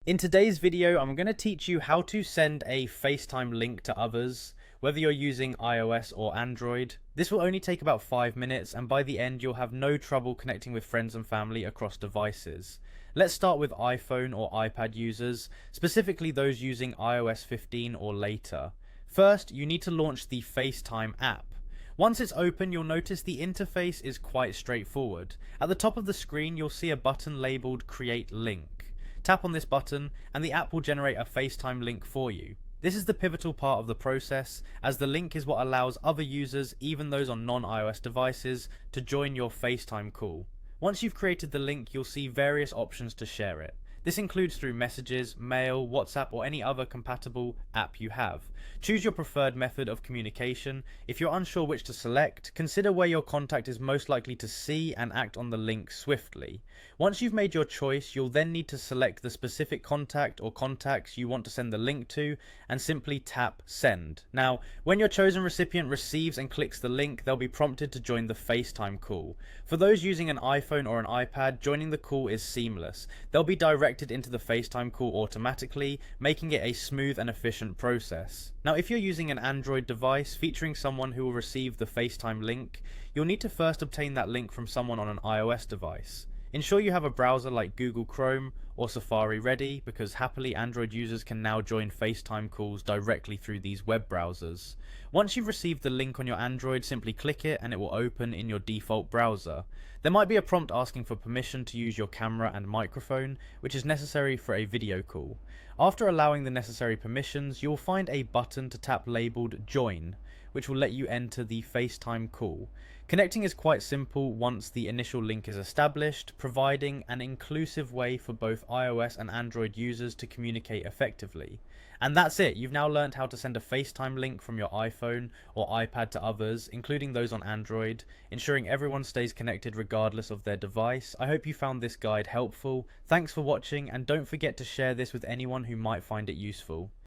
In today's video, I'm going to teach you how to send a FaceTime link to others, whether you're using iOS or Android. This will only take about 5 minutes, and by the end you'll have no trouble connecting with friends and family across devices. Let's start with iPhone or iPad users, specifically those using iOS 15 or later. First, you need to launch the FaceTime app. Once it's open, you'll notice the interface is quite straightforward. At the top of the screen, you'll see a button labeled Create Link. Tap on this button and the app will generate a FaceTime link for you. This is the pivotal part of the process, as the link is what allows other users, even those on non-iOS devices, to join your FaceTime call. Once you've created the link, you'll see various options to share it. This includes through messages, mail, WhatsApp, or any other compatible app you have. Choose your preferred method of communication. If you're unsure which to select, consider where your contact is most likely to see and act on the link swiftly. Once you've made your choice, you'll then need to select the specific contact or contacts you want to send the link to and simply tap Send. Now, when your chosen recipient receives and clicks the link, they'll be prompted to join the FaceTime call. For those using an iPhone or an iPad, joining the call is seamless. They'll be directed into the FaceTime call automatically, making it a smooth and efficient process. Now, if you're using an Android device featuring someone who will receive the FaceTime link, you'll need to first obtain that link from someone on an iOS device. Ensure you have a browser like Google Chrome or Safari ready, because happily Android users can now join FaceTime calls directly through these web browsers. Once you've received the link on your Android, simply click it and it will open in your default browser. There might be a prompt asking for permission to use your camera and microphone, which is necessary for a video call. After allowing the necessary permissions, you'll find a button to tap labeled Join, which will let you enter the FaceTime call. Connecting is quite simple once the initial link is established, providing an inclusive way for both iOS and Android users to communicate effectively. And that's it, you've now learned how to send a FaceTime link from your iPhone or iPad to others, including those on Android, ensuring everyone stays connected regardless of their device. I hope you found this guide helpful. Thanks for watching, and don't forget to share this with anyone who might find it useful.